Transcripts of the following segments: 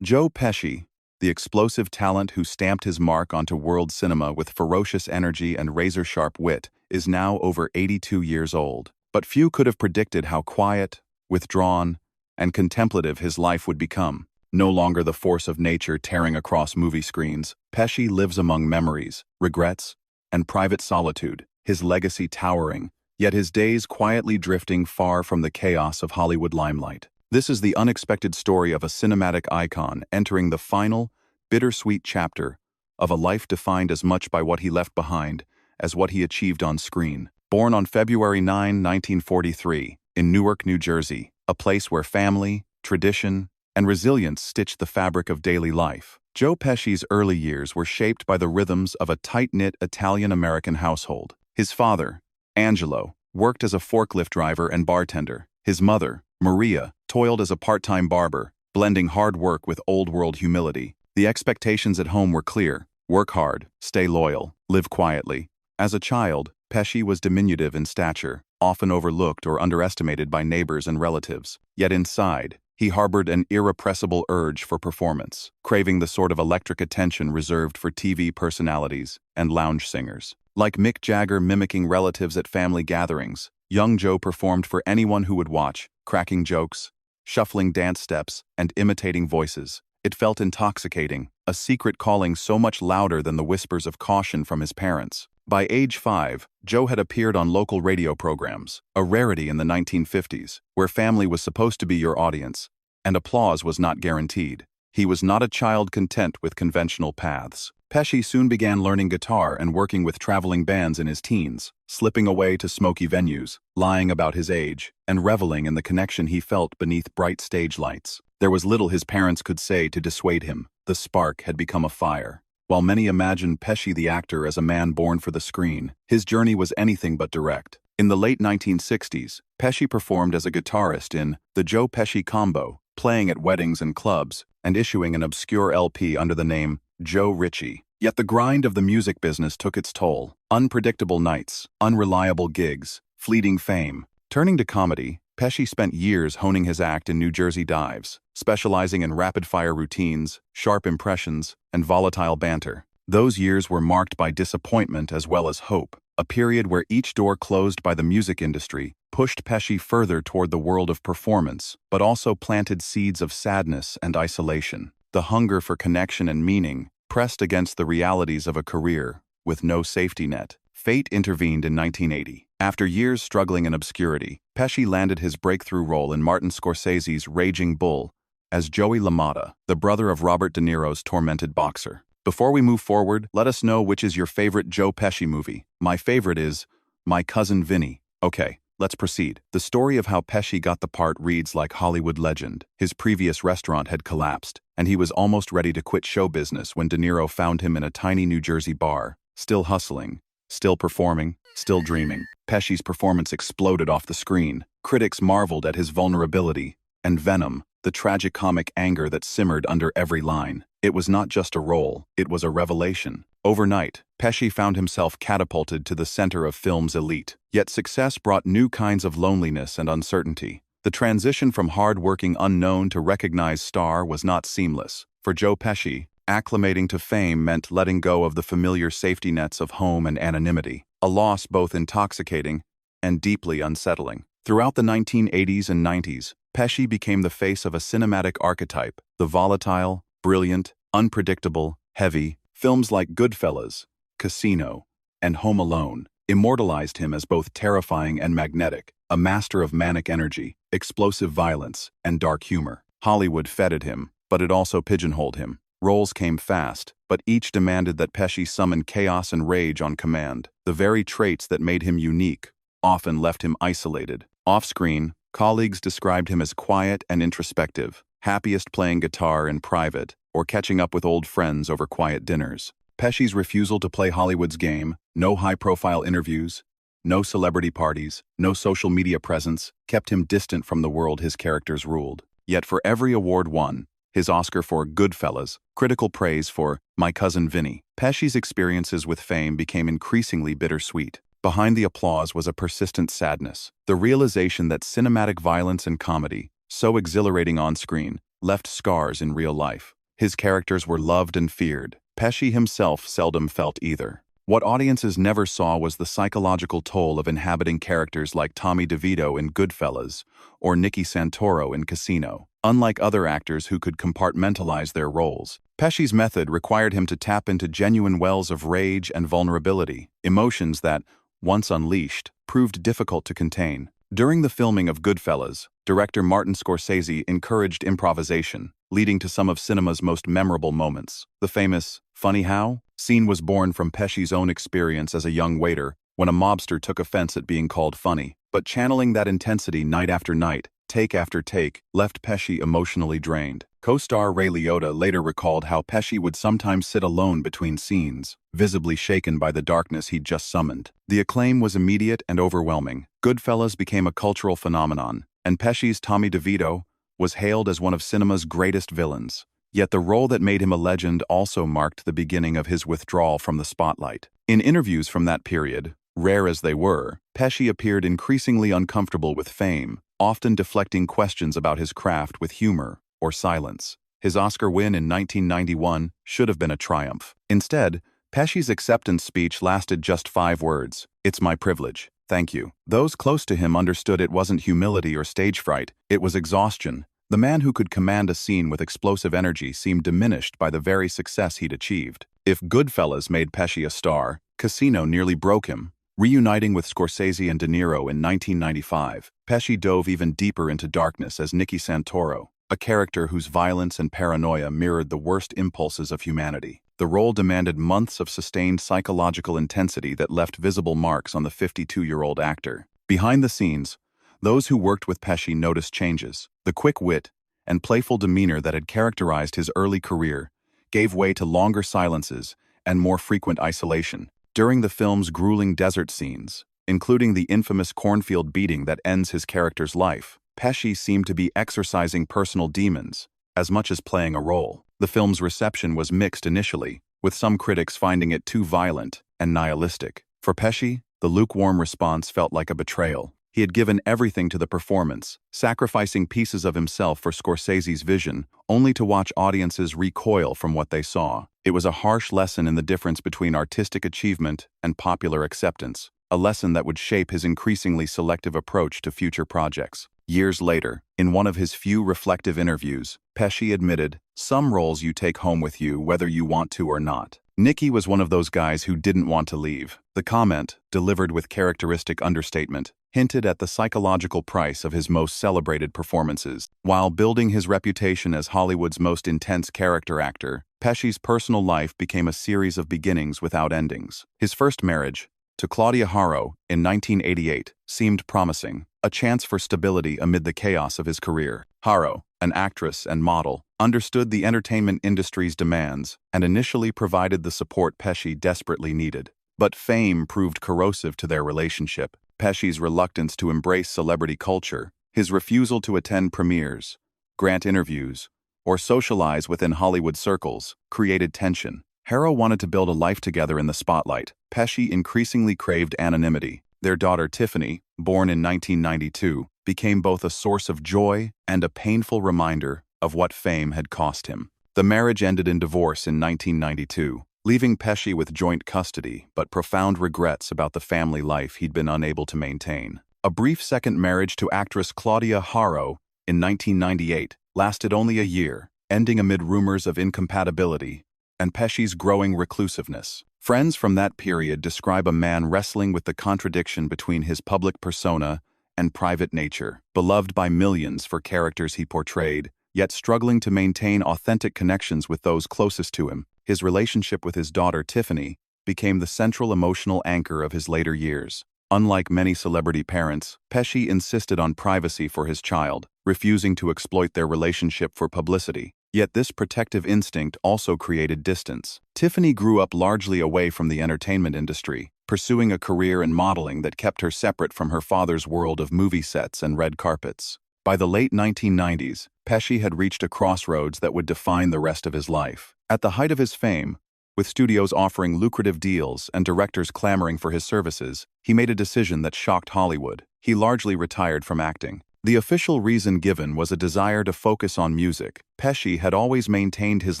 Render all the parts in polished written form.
Joe Pesci, the explosive talent who stamped his mark onto world cinema with ferocious energy and razor-sharp wit, is now over 82 years old. But few could have predicted how quiet, withdrawn, and contemplative his life would become. No longer the force of nature tearing across movie screens, Pesci lives among memories, regrets, and private solitude, his legacy towering, yet his days quietly drifting far from the chaos of Hollywood limelight. This is the unexpected story of a cinematic icon entering the final, bittersweet chapter of a life defined as much by what he left behind as what he achieved on screen. Born on February 9, 1943, in Newark, New Jersey, a place where family, tradition, and resilience stitched the fabric of daily life, Joe Pesci's early years were shaped by the rhythms of a tight-knit Italian-American household. His father, Angelo, worked as a forklift driver and bartender. His mother, Maria, toiled as a part-time barber, blending hard work with old-world humility. The expectations at home were clear: work hard, stay loyal, live quietly. As a child, Pesci was diminutive in stature, often overlooked or underestimated by neighbors and relatives. Yet inside, he harbored an irrepressible urge for performance, craving the sort of electric attention reserved for TV personalities and lounge singers. Like Mick Jagger mimicking relatives at family gatherings, young Joe performed for anyone who would watch, cracking jokes, shuffling dance steps, and imitating voices. It felt intoxicating, a secret calling so much louder than the whispers of caution from his parents. By age 5, Joe had appeared on local radio programs, a rarity in the 1950s, where family was supposed to be your audience, and applause was not guaranteed. He was not a child content with conventional paths. Pesci soon began learning guitar and working with traveling bands in his teens, slipping away to smoky venues, lying about his age, and reveling in the connection he felt beneath bright stage lights. There was little his parents could say to dissuade him. The spark had become a fire. While many imagined Pesci the actor as a man born for the screen, his journey was anything but direct. In the late 1960s, Pesci performed as a guitarist in The Joe Pesci Combo, playing at weddings and clubs, and issuing an obscure LP under the name Joe Ritchie. Yet the grind of the music business took its toll. Unpredictable nights, unreliable gigs, fleeting fame. Turning to comedy, Pesci spent years honing his act in New Jersey dives, specializing in rapid-fire routines, sharp impressions, and volatile banter. Those years were marked by disappointment as well as hope, a period where each door closed by the music industry pushed Pesci further toward the world of performance, but also planted seeds of sadness and isolation. The hunger for connection and meaning pressed against the realities of a career with no safety net. Fate intervened in 1980. After years struggling in obscurity, Pesci landed his breakthrough role in Martin Scorsese's Raging Bull as Joey LaMotta, the brother of Robert De Niro's tormented boxer. Before we move forward, let us know which is your favorite Joe Pesci movie. My favorite is My Cousin Vinny. Okay, let's proceed. The story of how Pesci got the part reads like Hollywood legend. His previous restaurant had collapsed, and he was almost ready to quit show business when De Niro found him in a tiny New Jersey bar, still hustling, still performing, still dreaming. Pesci's performance exploded off the screen. Critics marveled at his vulnerability and venom, the tragicomic anger that simmered under every line. It was not just a role, it was a revelation. Overnight, Pesci found himself catapulted to the center of film's elite. Yet success brought new kinds of loneliness and uncertainty. The transition from hard-working unknown to recognized star was not seamless. For Joe Pesci, acclimating to fame meant letting go of the familiar safety nets of home and anonymity, a loss both intoxicating and deeply unsettling. Throughout the 1980s and 90s, Pesci became the face of a cinematic archetype, the volatile, brilliant, unpredictable, heavy. Films like Goodfellas, Casino, and Home Alone immortalized him as both terrifying and magnetic, a master of manic energy, explosive violence, and dark humor. Hollywood feted him, but it also pigeonholed him. Roles came fast, but each demanded that Pesci summon chaos and rage on command. The very traits that made him unique often left him isolated. Off-screen, colleagues described him as quiet and introspective, happiest playing guitar in private or catching up with old friends over quiet dinners. Pesci's refusal to play Hollywood's game, no high-profile interviews, no celebrity parties, no social media presence, kept him distant from the world his characters ruled. Yet for every award won, his Oscar for Goodfellas, critical praise for My Cousin Vinny, Pesci's experiences with fame became increasingly bittersweet. Behind the applause was a persistent sadness, the realization that cinematic violence and comedy, so exhilarating on screen, left scars in real life. His characters were loved and feared. Pesci himself seldom felt either. What audiences never saw was the psychological toll of inhabiting characters like Tommy DeVito in Goodfellas or Nicky Santoro in Casino. Unlike other actors who could compartmentalize their roles, Pesci's method required him to tap into genuine wells of rage and vulnerability, emotions that, once unleashed, proved difficult to contain. During the filming of Goodfellas, director Martin Scorsese encouraged improvisation, leading to some of cinema's most memorable moments. The famous "Funny How?" scene was born from Pesci's own experience as a young waiter when a mobster took offense at being called funny. But channeling that intensity night after night, take after take, left Pesci emotionally drained. Co-star Ray Liotta later recalled how Pesci would sometimes sit alone between scenes, visibly shaken by the darkness he'd just summoned. The acclaim was immediate and overwhelming. Goodfellas became a cultural phenomenon, and Pesci's Tommy DeVito was hailed as one of cinema's greatest villains. Yet the role that made him a legend also marked the beginning of his withdrawal from the spotlight. In interviews from that period, rare as they were, Pesci appeared increasingly uncomfortable with fame, often deflecting questions about his craft with humor or silence. His Oscar win in 1991 should have been a triumph. Instead, Pesci's acceptance speech lasted just 5 words: "It's my privilege. Thank you." Those close to him understood it wasn't humility or stage fright, it was exhaustion. The man who could command a scene with explosive energy seemed diminished by the very success he'd achieved. If Goodfellas made Pesci a star, Casino nearly broke him. Reuniting with Scorsese and De Niro in 1995, Pesci dove even deeper into darkness as Nicky Santoro, a character whose violence and paranoia mirrored the worst impulses of humanity. The role demanded months of sustained psychological intensity that left visible marks on the 52-year-old actor. Behind the scenes, those who worked with Pesci noticed changes. The quick wit and playful demeanor that had characterized his early career gave way to longer silences and more frequent isolation. During the film's grueling desert scenes, including the infamous cornfield beating that ends his character's life, Pesci seemed to be exercising personal demons as much as playing a role. The film's reception was mixed initially, with some critics finding it too violent and nihilistic. For Pesci, the lukewarm response felt like a betrayal. He had given everything to the performance, sacrificing pieces of himself for Scorsese's vision, only to watch audiences recoil from what they saw. It was a harsh lesson in the difference between artistic achievement and popular acceptance, a lesson that would shape his increasingly selective approach to future projects. Years later, in one of his few reflective interviews, Pesci admitted, "Some roles you take home with you whether you want to or not." Nicky was one of those guys who didn't want to leave. The comment, delivered with characteristic understatement, hinted at the psychological price of his most celebrated performances. While building his reputation as Hollywood's most intense character actor, Pesci's personal life became a series of beginnings without endings. His first marriage, to Claudia Haro in 1988, seemed promising, a chance for stability amid the chaos of his career. Haro, an actress and model, understood the entertainment industry's demands and initially provided the support Pesci desperately needed. But fame proved corrosive to their relationship. Pesci's reluctance to embrace celebrity culture, his refusal to attend premieres, grant interviews, or socialize within Hollywood circles, created tension. Haro wanted to build a life together in the spotlight. Pesci increasingly craved anonymity. Their daughter Tiffany, born in 1992, became both a source of joy and a painful reminder of what fame had cost him. The marriage ended in divorce in 1992, leaving Pesci with joint custody but profound regrets about the family life he'd been unable to maintain. A brief second marriage to actress Claudia Haro in 1998 lasted only a year, ending amid rumors of incompatibility and Pesci's growing reclusiveness. Friends from that period describe a man wrestling with the contradiction between his public persona and private nature, beloved by millions for characters he portrayed, yet struggling to maintain authentic connections with those closest to him. His relationship with his daughter Tiffany became the central emotional anchor of his later years. Unlike many celebrity parents, Pesci insisted on privacy for his child, refusing to exploit their relationship for publicity. Yet this protective instinct also created distance. Tiffany grew up largely away from the entertainment industry, pursuing a career in modeling that kept her separate from her father's world of movie sets and red carpets. By the late 1990s, Pesci had reached a crossroads that would define the rest of his life. At the height of his fame, with studios offering lucrative deals and directors clamoring for his services, he made a decision that shocked Hollywood. He largely retired from acting. The official reason given was a desire to focus on music. Pesci had always maintained his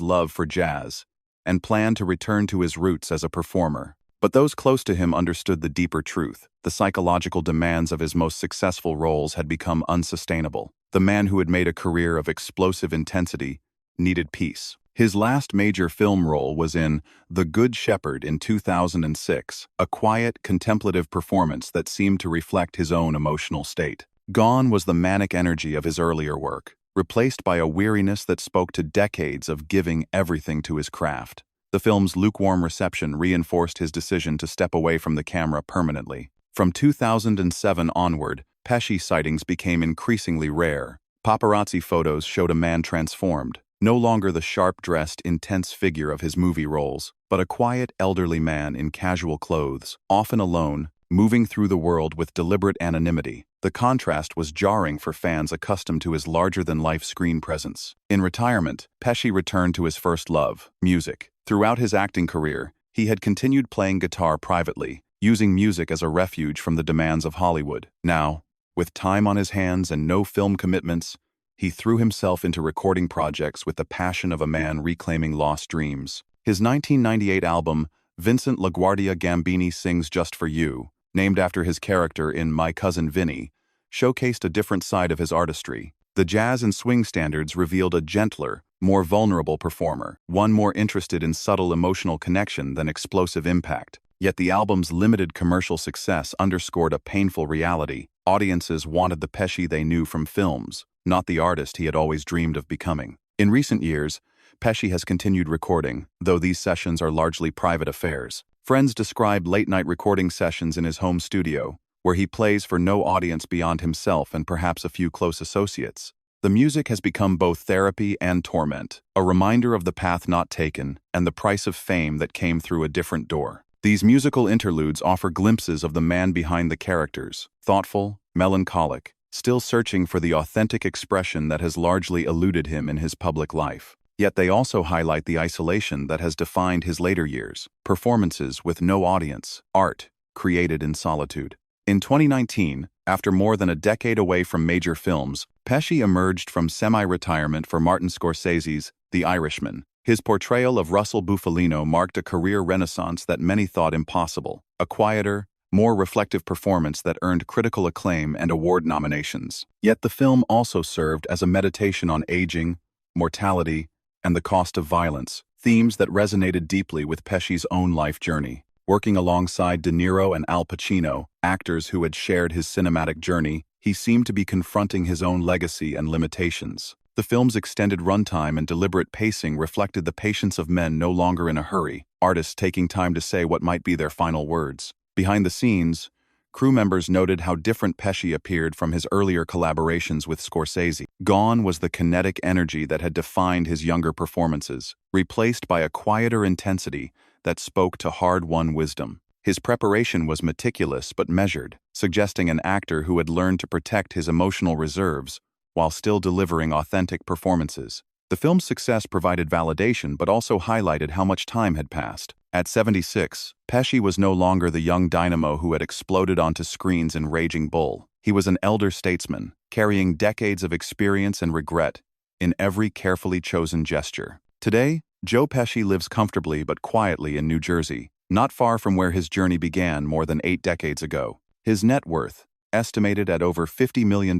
love for jazz and planned to return to his roots as a performer. But those close to him understood the deeper truth. The psychological demands of his most successful roles had become unsustainable. The man who had made a career of explosive intensity needed peace. His last major film role was in The Good Shepherd in 2006, a quiet, contemplative performance that seemed to reflect his own emotional state. Gone was the manic energy of his earlier work, replaced by a weariness that spoke to decades of giving everything to his craft. The film's lukewarm reception reinforced his decision to step away from the camera permanently. From 2007 onward, Pesci sightings became increasingly rare. Paparazzi photos showed a man transformed, no longer the sharp-dressed, intense figure of his movie roles, but a quiet, elderly man in casual clothes, often alone, moving through the world with deliberate anonymity. The contrast was jarring for fans accustomed to his larger-than-life screen presence. In retirement, Pesci returned to his first love, music. Throughout his acting career, he had continued playing guitar privately, using music as a refuge from the demands of Hollywood. Now, with time on his hands and no film commitments, he threw himself into recording projects with the passion of a man reclaiming lost dreams. His 1998 album, Vincent LaGuardia Gambini Sings Just For You, named after his character in My Cousin Vinny, showcased a different side of his artistry. The jazz and swing standards revealed a gentler, more vulnerable performer, one more interested in subtle emotional connection than explosive impact. Yet the album's limited commercial success underscored a painful reality. Audiences wanted the Pesci they knew from films, not the artist he had always dreamed of becoming. In recent years, Pesci has continued recording, though these sessions are largely private affairs. Friends describe late-night recording sessions in his home studio, where he plays for no audience beyond himself and perhaps a few close associates. The music has become both therapy and torment, a reminder of the path not taken and the price of fame that came through a different door. These musical interludes offer glimpses of the man behind the characters, thoughtful, melancholic, still searching for the authentic expression that has largely eluded him in his public life. Yet they also highlight the isolation that has defined his later years, performances with no audience, art created in solitude. In 2019, after more than a decade away from major films, Pesci emerged from semi-retirement for Martin Scorsese's The Irishman. His portrayal of Russell Bufalino marked a career renaissance that many thought impossible, a quieter, more reflective performance that earned critical acclaim and award nominations. Yet the film also served as a meditation on aging, mortality, and the cost of violence, themes that resonated deeply with Pesci's own life journey. Working alongside De Niro and Al Pacino, actors who had shared his cinematic journey, he seemed to be confronting his own legacy and limitations. The film's extended runtime and deliberate pacing reflected the patience of men no longer in a hurry, artists taking time to say what might be their final words. Behind the scenes, crew members noted how different Pesci appeared from his earlier collaborations with Scorsese. Gone was the kinetic energy that had defined his younger performances, replaced by a quieter intensity that spoke to hard-won wisdom. His preparation was meticulous but measured, suggesting an actor who had learned to protect his emotional reserves while still delivering authentic performances. The film's success provided validation but also highlighted how much time had passed. At 76, Pesci was no longer the young dynamo who had exploded onto screens in Raging Bull. He was an elder statesman, carrying decades of experience and regret in every carefully chosen gesture. Today, Joe Pesci lives comfortably but quietly in New Jersey, not far from where his journey began more than 8 decades ago. His net worth, estimated at over $50 million,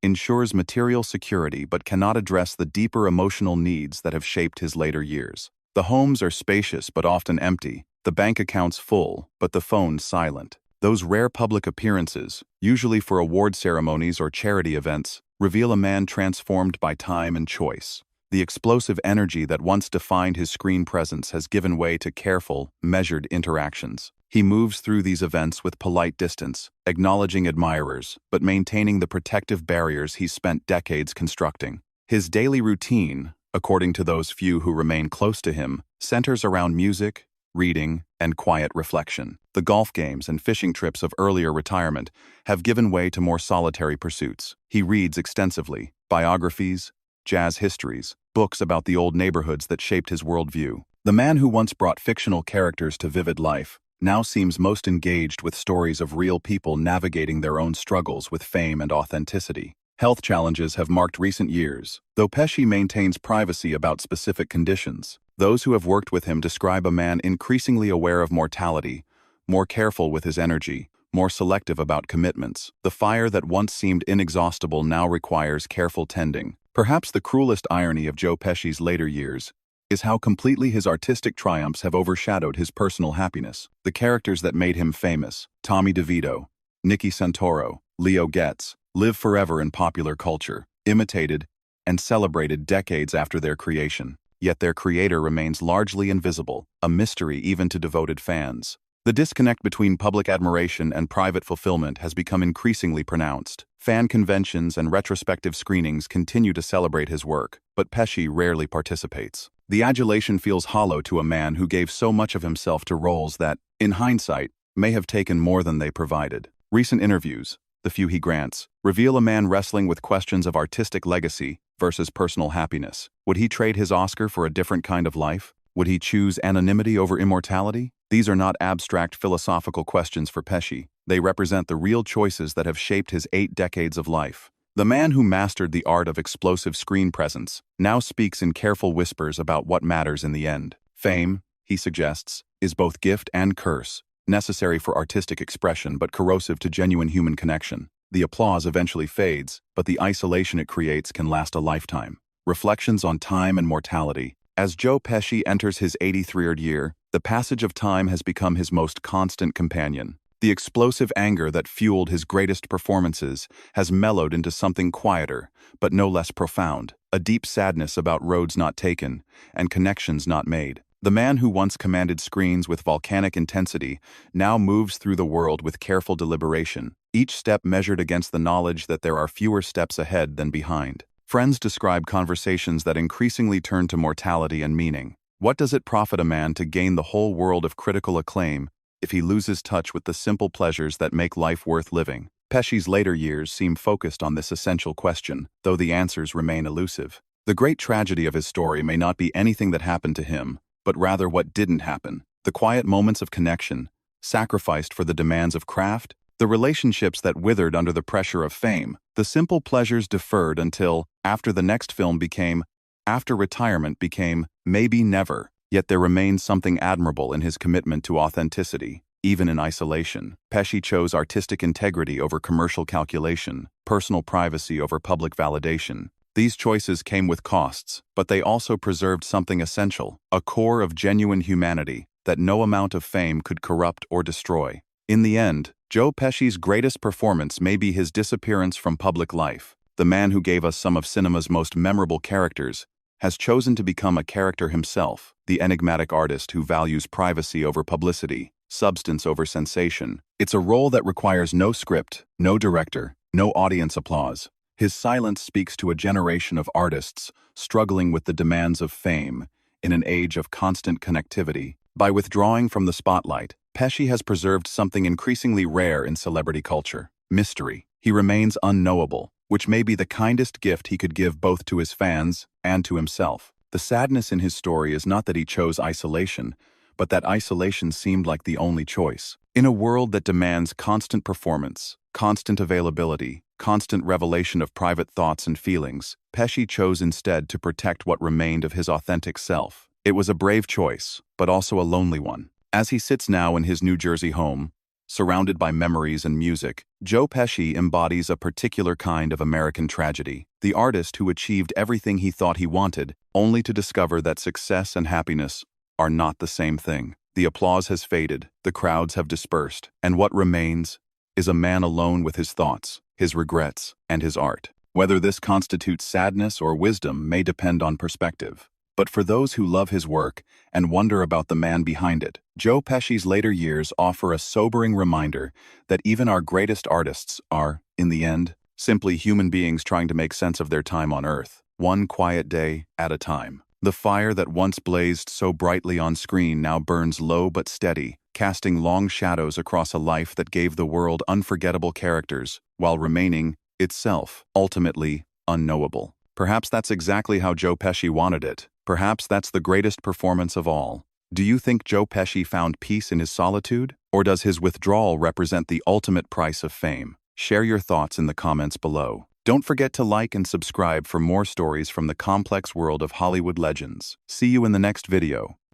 ensures material security but cannot address the deeper emotional needs that have shaped his later years. The homes are spacious but often empty, the bank accounts full, but the phones silent. Those rare public appearances, usually for award ceremonies or charity events, reveal a man transformed by time and choice. The explosive energy that once defined his screen presence has given way to careful, measured interactions. He moves through these events with polite distance, acknowledging admirers, but maintaining the protective barriers he spent decades constructing. His daily routine, according to those few who remain close to him, centers around music, reading, and quiet reflection. The golf games and fishing trips of earlier retirement have given way to more solitary pursuits. He reads extensively, biographies, jazz histories, books about the old neighborhoods that shaped his worldview. The man who once brought fictional characters to vivid life now seems most engaged with stories of real people navigating their own struggles with fame and authenticity. Health challenges have marked recent years, though Pesci maintains privacy about specific conditions. Those who have worked with him describe a man increasingly aware of mortality, more careful with his energy, more selective about commitments. The fire that once seemed inexhaustible now requires careful tending. Perhaps the cruelest irony of Joe Pesci's later years is how completely his artistic triumphs have overshadowed his personal happiness. The characters that made him famous, Tommy DeVito, Nicky Santoro, Leo Getz, live forever in popular culture, imitated and celebrated decades after their creation. Yet their creator remains largely invisible, a mystery even to devoted fans. The disconnect between public admiration and private fulfillment has become increasingly pronounced. Fan conventions and retrospective screenings continue to celebrate his work, but Pesci rarely participates. The adulation feels hollow to a man who gave so much of himself to roles that, in hindsight, may have taken more than they provided. Recent interviews, the few he grants, reveal a man wrestling with questions of artistic legacy versus personal happiness. Would he trade his Oscar for a different kind of life? Would he choose anonymity over immortality? These are not abstract philosophical questions for Pesci. They represent the real choices that have shaped his 8 decades of life. The man who mastered the art of explosive screen presence now speaks in careful whispers about what matters in the end. Fame, he suggests, is both gift and curse, necessary for artistic expression but corrosive to genuine human connection. The applause eventually fades, but the isolation it creates can last a lifetime. Reflections on time and mortality. As Joe Pesci enters his 83rd year, the passage of time has become his most constant companion. The explosive anger that fueled his greatest performances has mellowed into something quieter, but no less profound, a deep sadness about roads not taken and connections not made. The man who once commanded screens with volcanic intensity now moves through the world with careful deliberation, each step measured against the knowledge that there are fewer steps ahead than behind. Friends describe conversations that increasingly turn to mortality and meaning. What does it profit a man to gain the whole world of critical acclaim if he loses touch with the simple pleasures that make life worth living? Pesci's later years seem focused on this essential question, though the answers remain elusive. The great tragedy of his story may not be anything that happened to him, but rather what didn't happen. The quiet moments of connection, sacrificed for the demands of craft, the relationships that withered under the pressure of fame, the simple pleasures deferred until, after the next film became, after retirement became, maybe never. Yet there remains something admirable in his commitment to authenticity. Even in isolation, Pesci chose artistic integrity over commercial calculation, personal privacy over public validation. These choices came with costs, but they also preserved something essential, a core of genuine humanity that no amount of fame could corrupt or destroy. In the end, Joe Pesci's greatest performance may be his disappearance from public life. The man who gave us some of cinema's most memorable characters has chosen to become a character himself, the enigmatic artist who values privacy over publicity, substance over sensation. It's a role that requires no script, no director, no audience applause. His silence speaks to a generation of artists struggling with the demands of fame in an age of constant connectivity. By withdrawing from the spotlight, Pesci has preserved something increasingly rare in celebrity culture: mystery. He remains unknowable, which may be the kindest gift he could give both to his fans and to himself. The sadness in his story is not that he chose isolation, but that isolation seemed like the only choice. In a world that demands constant performance, constant availability, constant revelation of private thoughts and feelings, Pesci chose instead to protect what remained of his authentic self. It was a brave choice, but also a lonely one. As he sits now in his New Jersey home, surrounded by memories and music, Joe Pesci embodies a particular kind of American tragedy. The artist who achieved everything he thought he wanted, only to discover that success and happiness are not the same thing. The applause has faded, the crowds have dispersed, and what remains is a man alone with his thoughts, his regrets, and his art. Whether this constitutes sadness or wisdom may depend on perspective. But for those who love his work and wonder about the man behind it, Joe Pesci's later years offer a sobering reminder that even our greatest artists are, in the end, simply human beings trying to make sense of their time on Earth, one quiet day at a time. The fire that once blazed so brightly on screen now burns low but steady, casting long shadows across a life that gave the world unforgettable characters, while remaining, itself, ultimately unknowable. Perhaps that's exactly how Joe Pesci wanted it. Perhaps that's the greatest performance of all. Do you think Joe Pesci found peace in his solitude? Or does his withdrawal represent the ultimate price of fame? Share your thoughts in the comments below. Don't forget to like and subscribe for more stories from the complex world of Hollywood legends. See you in the next video.